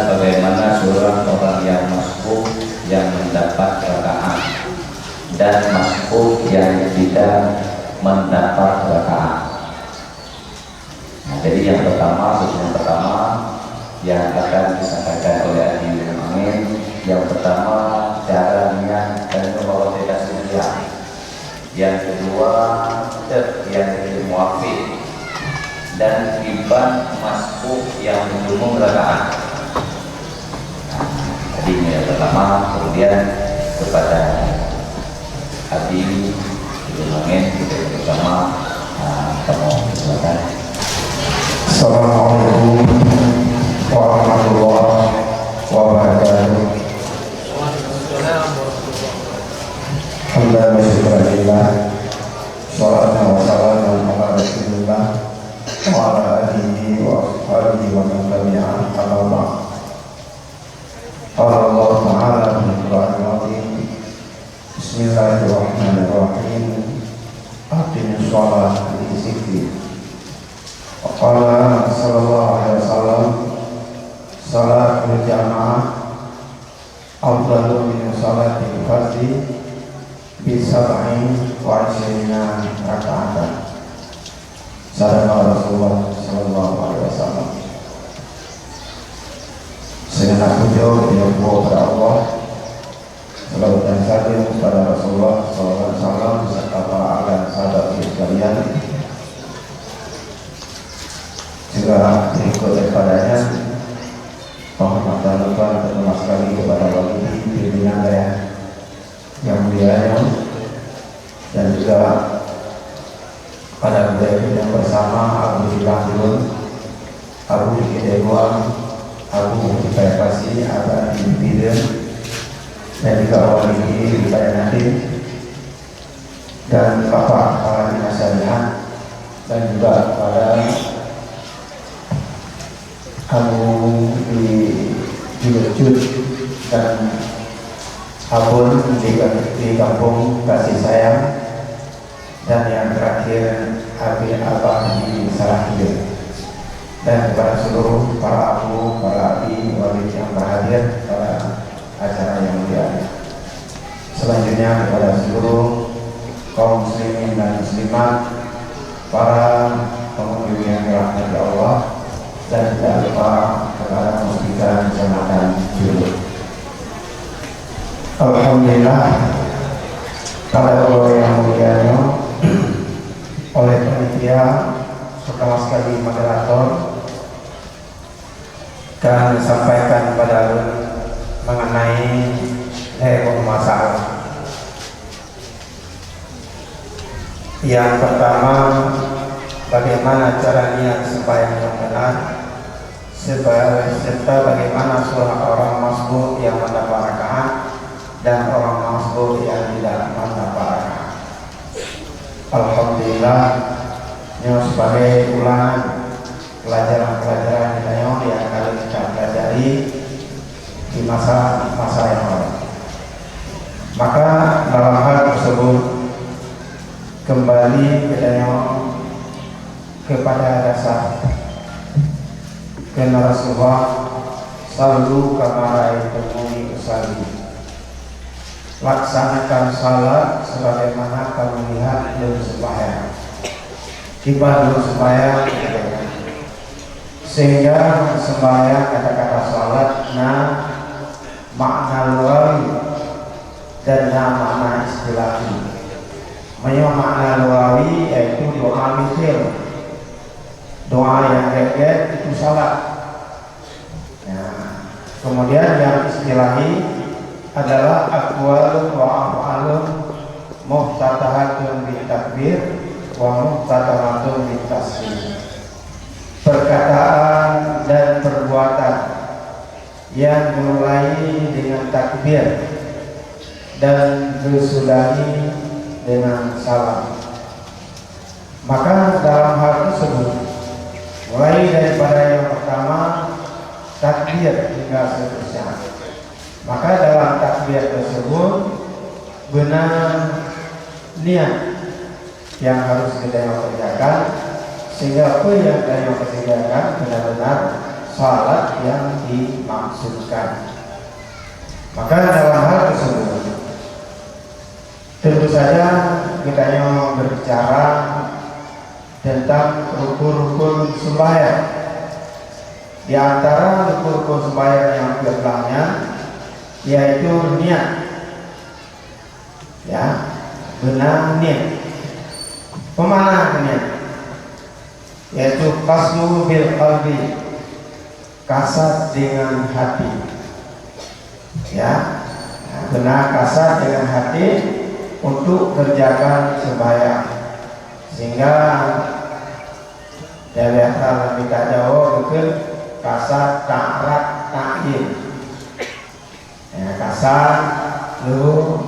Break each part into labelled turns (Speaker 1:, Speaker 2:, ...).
Speaker 1: sebagaimana seorang orang yang masbuk yang mendapat rakaat dan masbuk yang tidak mendapat rakaat. Nah, jadi yang pertama yang akan disampaikan oleh Adi Amin. Yang pertama cara niat dan membawakan sunnah. Yang kedua yang muafiq dan iban masbuk yang menjumung rakaat. Jadi ini yang pertama, kemudian kepada Adi Amin kita bersama kamu silakan.
Speaker 2: Assalamualaikum warahmatullahi wabarakatuh. Alhamdulillah, salatu wassalamu ala Rasulillah wa ala alihi wa ashabihi wa man tabi'ahum amma ba'd. Qala Allah Ta'ala fil Qur'anil Azim. Bismillahirrahmanirrahim. Aqimus sholata li dzikri. Qala sallallahu alaihi wasallam, salatul jamaah afdalu min salatil fardhi bi sab'in wa 20 raka'atan. Sadaqah Rasulullah sallallahu alaihi wasallam. Segenap puja kepada Allah, salawat dan salam kepada Rasulullah sallallahu alaihi wasallam beserta para ahli sahabat sekalian. Juga berikut daripadanya penghormatan lupa terutama sekali kepada wali pimpinan yang mulia dan juga pada budaya yang bersama Abu Dilanjun, Abu Dikedewang, Abu Dipayakasi, Abu Dipidin, dan juga wali Dipayak Nadim dan Bapak para dinasarihan dan juga pada kamu di wujud dan abun di kampung kasih sayang, dan yang terakhir Abi Abah di Salahir, dan kepada seluruh para abu, para abi, wali yang berhadir pada acara yang mulia. Selanjutnya kepada seluruh kaum muslimin dan muslimat, para pengunjung yang dirahmati Allah, dan tidak lupa kepada muslimin kecamatan Julu. Alhamdulillah, pada Allah yang mulianya, oleh panitia pertama sekali moderator dan sampaikan pada mengenai masalah. Yang pertama, bagaimana cara niat supaya yang benar, serta bagaimana seorang orang masbuk yang mendapat rakaat dan orang masbuk yang tidak mendapat rakaat. Alhamdulillah, ini sebagai ulangan pelajaran-pelajaran yang kali kita pelajari di masa yang lalu. Maka dalam hal tersebut kembali kepada dasar karena Rasulullah selalu kamarai temui usahi, laksanakan salat sebagaimana kamu lihat belum sembahyang, tiba belum sembahyang, sehingga sembahyang kata-kata salat makna luawi dan makna istilahi. Makna luawi yaitu doa misil, doa yang get itu salat. Kemudian yang istilahi adalah aqwalun wa af'alun muftatahatun bil takbir wa muftatahatun bil tasbih. Perkataan dan perbuatan yang dimulai dengan takbir dan disudahi dengan salam. Maka dalam hal tersebut, mulai daripada yang pertama takbir hingga seterusnya, maka dalam takbir tersebut benar niat yang harus kita kerjakan, sehingga apa yang kita kerjakan benar-benar salat yang dimaksudkan. Maka dalam hal tersebut tentu saja kita yang berbicara tentang rukun-rukun sembahyang. Di antara rukun-rukun sembahyang yang ke-8 yaitu niat. Ya, benar niat. Pemana niat? Yaitu qasdu bil qalbi, kasat dengan hati. Ya, benar kasat dengan hati untuk kerjakan sembahyang, sehingga dari asal kita jauh ke kasat ta'rat ta'yin. Ya, kasat lu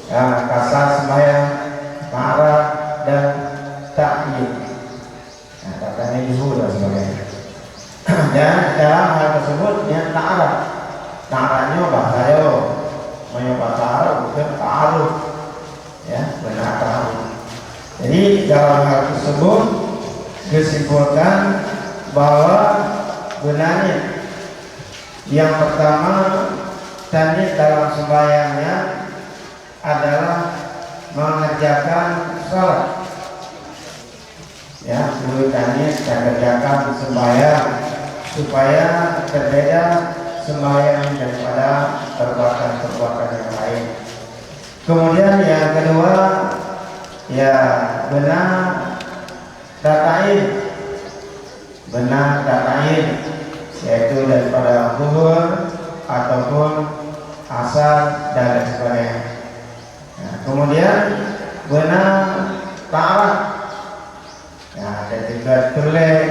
Speaker 2: ya, kasat sembahyang, ta'rat dan ta'yin. Nah, katanya dulu dan sebagainya. Dan dalam hal tersebut yang ta'rat, ta'ratnya bahasa Jawa, bahasa Arab bukan ta'aruf. Ya, benar ta'aruf. Jadi dalam hal tersebut disimpulkan bahwa benarnya yang pertama tadi dalam sembahyangnya adalah mengerjakan sholat. Ya, urutannya kita kerjakan sembahyang supaya berbeda sembahyang daripada perbuatan-perbuatan yang lain. Kemudian yang kedua, ya benar datain, yaitu daripada zuhur ataupun asar dan sebagainya. Nah, kemudian benar ta'aruf. Nah, ada juga tulis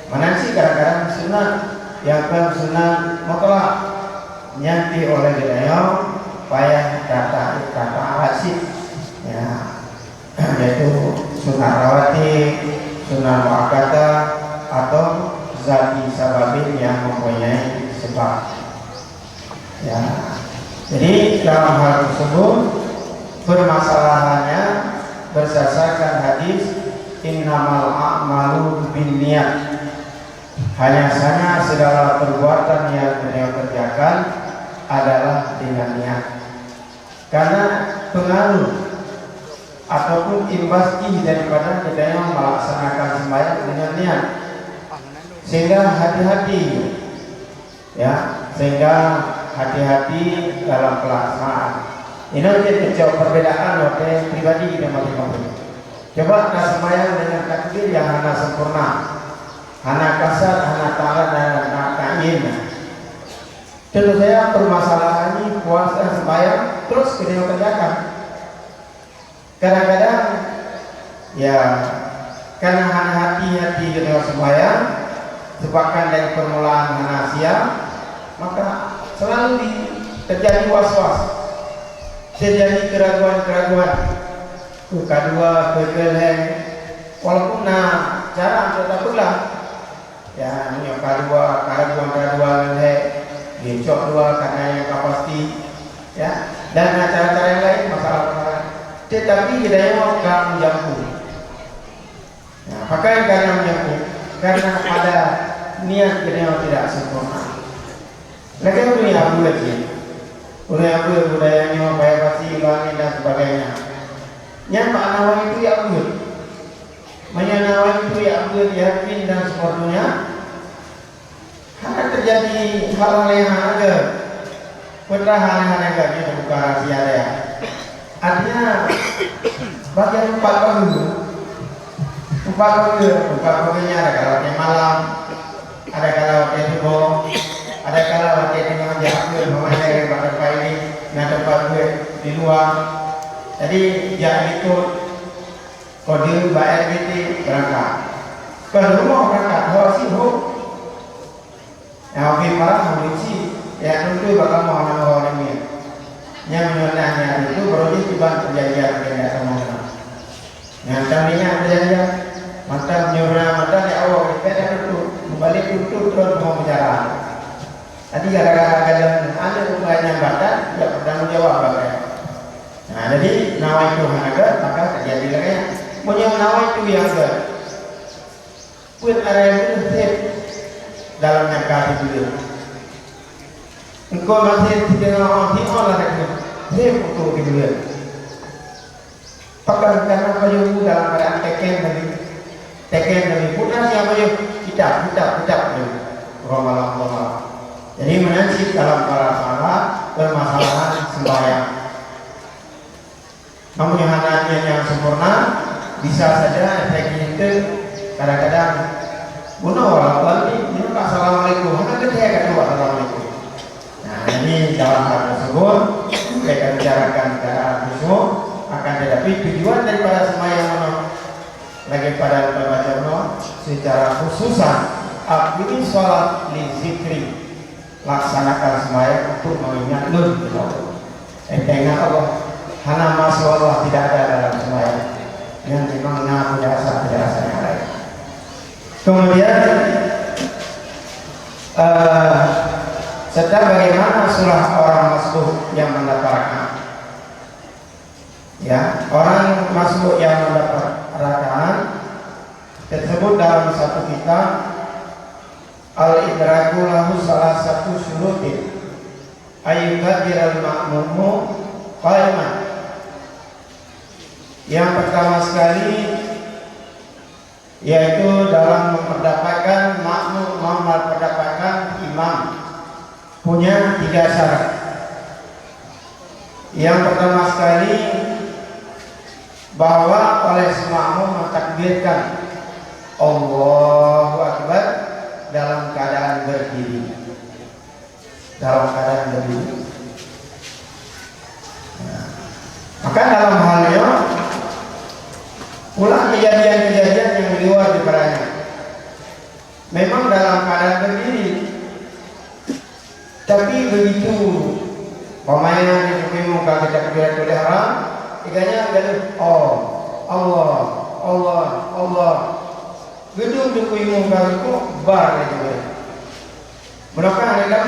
Speaker 2: mana sih kadang-kadang sunat yang kan sunat mutlak nyanti oleh beliau payah kata asyik, ya, yaitu sunat rawatib, sunat muakkada atau zati sababin yang mempunyai sebab. Ya, jadi dalam hal tersebut permasalahannya berdasarkan hadis innamal a'malu binniyat. Hanya saja segala perbuatan yang beliau kerjakan adalah dengan niat. Karena pengaruh ataupun imbasnya daripada kita yang melaksanakan sembahyang dengan niat, sehingga hati-hati, ya, sehingga hati-hati dalam pelaksanaan. Ini adalah perbedaan oleh pribadi kita masing-masing. Coba kita sembahyang dengan takbir yang hana sempurna, hana kasar, hana ta'aruf dan hana ta'yin. Tentu saja permasalahannya puasa sembahyang terus kita kerjakan. Kadang-kadang ya karena hana hati-hati kita sembahyang sebabkan dari permulaan hana siang, maka selalu terjadi was-was, terjadi keraguan-keraguan. Kedua kegeleng, walaupun cara tetap pula, ya ini kedua keraguan besok dua karena yang pasti, ya, dan cara-cara yang lain masalah-masalah. Tetapi kita mau akan menjampu. Nah, pakai karena menjampu, karena ada niat kita tidak sempurna. Lagi punya abu lagi, budayanya bayar pasti ulangi dan sebagainya. Yang Pak Nawawi itu ya abdul, Nawawi itu ya abdul, yakin dan sebagainya. Karena terjadi hal-hal yang ada, putra hal-hal yang agak buka rahasia ya. Artinya bagian 4 bagiannya ada kalau waktu malam, ada kalau waktu subuh, ada kalau waktu tengah jam, memang pada pagi ini, nah tempat gue di luar. Jadi jangan ikut kode bayar gitu berangkat. Kalau rumah berangkat, harus sibuk. Yang lebih parah mengunci, ya tentu bakal mau orang ini. Yang menyenangnya itu berarti tiba perjanjian dengan teman-teman. Yang tadinya perjanjian, mantap nyurah, mantap di awal kita itu kembali tutup terus mau bicara. Tadi gara-gara ada upaya batas, tidak bertanggung jawab bagai. Nah, jadi nawa itu harga, maka terjadi lagi. Punya nawa itu yang ada. Pun ada yang bersih. dalam nyangka itu. Engkau masih tidak mau lah lagi, saya untuk itu. Pakai karena baju dalam keadaan teken dari putar siapa yo kita Ramalan. Jadi menasib dalam masalah permasalahan sembahyang. Namun yang hanya yang sempurna bisa saja efek itu kadang-kadang bunuh walau ini assalamualaikum, mana kita kedua assalamualaikum. Nah ini dalam hal tersebut kita bicarakan secara khusus, akan tetapi tujuan daripada sembahyang lagi pada membaca secara khususan ini sholat li zikri, laksanakan sembahyang untuk mengingat ingat Allah. Karena masuk Allah tidak ada dalam sembahyang yang memang tidak rasa yang lain. Kemudian serta bagaimana surah orang masbuk yang mendapat rakaat. Ya, orang masbuk yang mendapat rakaat tersebut dalam satu kitab al-idraku lahu salah satu syurutin ayyukadir al-ma'mumu qaiman. Yang pertama sekali yaitu dalam mendapatkan makmum mendapatkan imam punya 3 syarat. Yang pertama sekali bahwa oleh makmum mentakbirkan Allahu Akbar dalam keadaan berdiri. Maka dalam halnya ulang kejadian-kejadian yang di luar daripadanya. Memang dalam keadaan berdiri, tapi begitu pemain di muka kita kebiasaan haram, ikanya gaduh Allah gedung di muka itu bar itu. Menakan hanya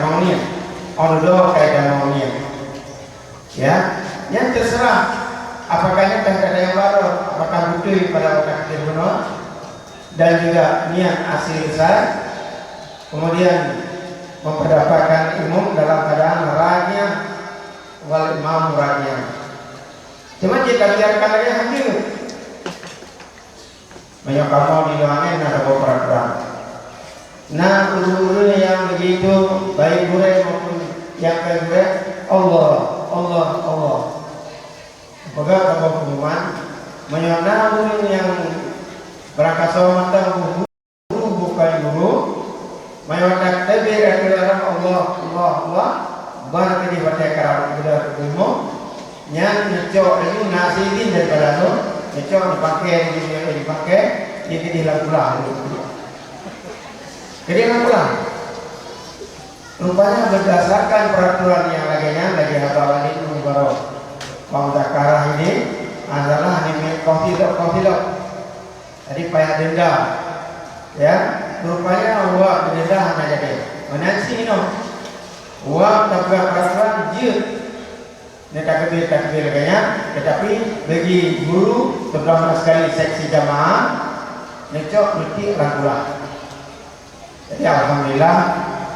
Speaker 2: maunya Allah kayak maunya. Ya, yang terserah apakah ada yang baru, apakah butuh pada waktu terbunuh dan juga niat asli besar, kemudian memperdapatkan imam dalam keadaan ragnya wal imam ragnya. Cuma jika biarkan lagi hadir banyak kamu di dalamnya ada peraturan. Nah, guru-guru yang begitu baik guru maupun yang kedua Allah. Semoga kamu pengumuman menyana guru yang berangkat sama guru bukan guru menyatakan tebir adalah Allah bar di baca karam sudah ilmu yang nyocok itu nasihin daripada itu nyocok dipakai jadi dilakukan. Jadi pulang. Rupanya berdasarkan peraturan yang lagi hafalan itu baru Zakarah ini adalah anime kofilok. Jadi payah denda. Ya, rupanya uang denda hanya jadi. Menansi ini uang tabrak peraturan jut. Ini takbir kayaknya. Tetapi bagi guru terutama sekali seksi jamaah necok mesti rangkulah. Jadi alhamdulillah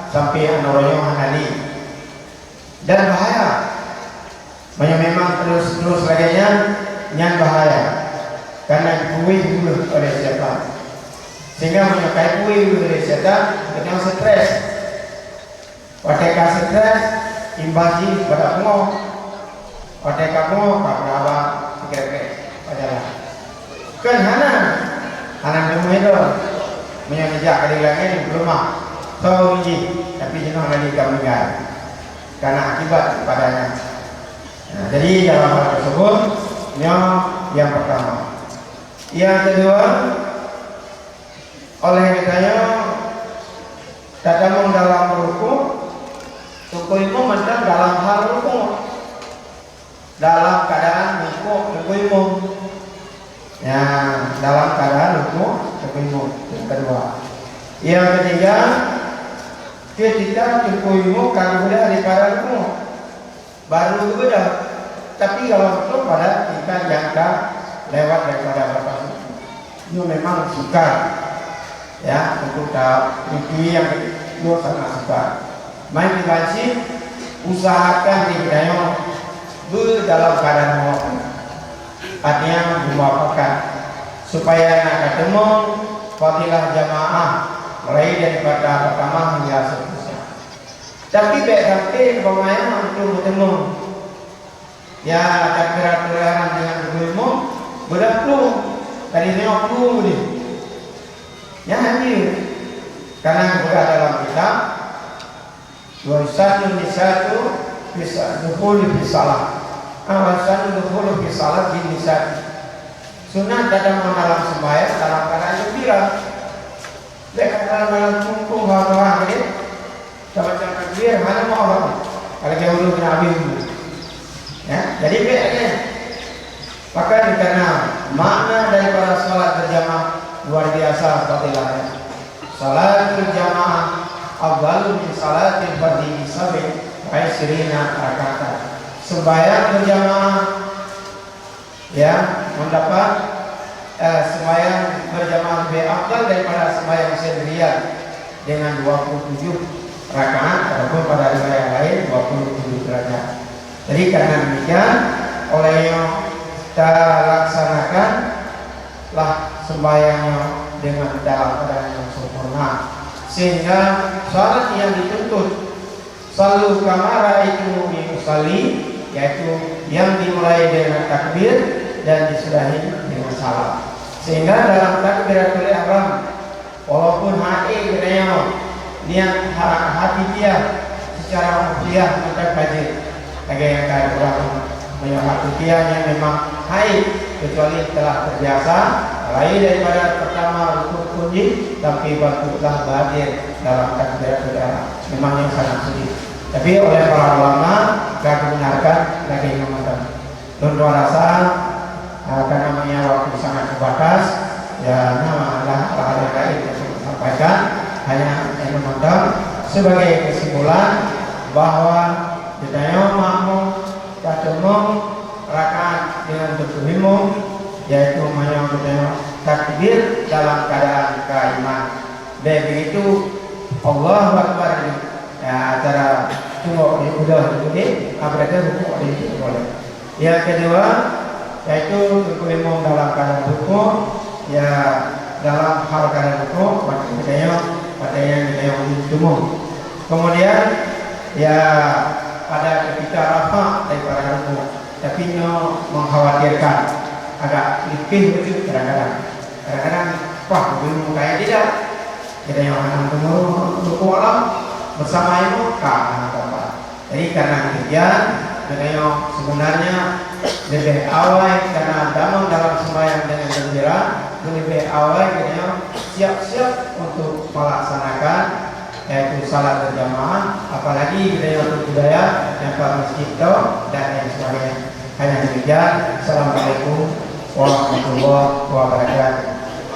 Speaker 2: sampai anoroyo hanali dan bahaya. Memang terus lagi yang bahaya karena dipui dulu oleh setan sehingga menyukai pui dulu oleh setan dengan stres. Ketika stres imbasi pada pengoh, ketika pengoh apa kira-kira adalah kan hana demo itu menyejak keadilannya belum tahu tapi jenuh lagi meninggal karena akibat padanya. Nah, jadi dalam hal tersebut yang pertama. Yang kedua, oleh katanya kadang dalam ruku itu mental dalam hal ruku dalam keadaan ruku itu ya dalam keadaan ruku yang kedua. Yang ketiga, ketika ruku kan udah di pada ruku baru udah, tapi kalau itu pada kita jangka lewat daripada batas itu memang suka ya untuk TV yang itu sangat suka. Main di masjid usahakan di dalam dalam keadaan muwafaq, artinya memuafakan supaya nak ketemu fadilah jamaah mulai daripada pertama hingga seterusnya. Tapi baik sampai pemain untuk bertemu ya takbiran dengan bergulmu berlaku dari neoklu ni ya hadir karena berada dalam kitab wasan nisatu bisa dukhul fi salat awasan dukhul fi salat bin nisa sunat datang dalam sembahyang dalam keadaan gembira dalam kumpul hawa ini sama-sama takbir mana mau Allah kalau dia dulu Nabi ya jadi bedanya maka karena makna daripada salat berjamaah luar biasa fadilahnya. Salat berjamaah afdalu min salatil fardhi sirina rakaat. Sembahyang berjamaah ya mendapat sembahyang berjamaah lebih afdal daripada sembahyang sendirian dengan 27 rakaat ataupun pada riwayat lain 27 rakaat. Jadi karena demikian oleh yang kita laksanakan lah sembahyangnya dengan dalam keadaan yang sempurna sehingga salat yang dituntut selalu kamara itu diusalli yaitu yang dimulai dengan takbir dan disudahi dengan salam sehingga dalam takbiratul ihram walaupun niat hati dia secara mufiah kita kaji bagi yang kaya orang menyebabkan dia yang memang haid kecuali telah terbiasa lain daripada pertama rukun kunci tapi bakutlah bahagia dalam takbiratul ihram memang yang sangat sedih tapi oleh para ulama gak benarkan lagi memandang menurut rasa karena namanya waktu sangat terbatas ya namalah hal yang lain yang saya sampaikan hanya yang memandang sebagai kesimpulan bahwa ditanya makmum ketemu rakaat dengan berkulimu yaitu menyebutnya takbir dalam keadaan kaiman. Begitu Allah Akbar ya acara tunggu udah ini berarti hukum ini boleh. Yang kedua yaitu berkulimu dalam keadaan hukum ya dalam hal keadaan hukum katanya umum. Kemudian ya pada ketika rafa daripada hukum tapi mengkhawatirkan agak lebih begitu kadang-kadang wah belum kayak tidak kita yang akan bertemu alam bersama itu apa jadi karena demikian kita sebenarnya lebih awal karena damang dalam sembahyang dengan gembira lebih awal kita siap-siap untuk melaksanakan yaitu salat berjamaah apalagi budaya budaya yang masjid dan lain sebagainya hanya demikian. Assalamualaikum warahmatullahi wabarakatuh.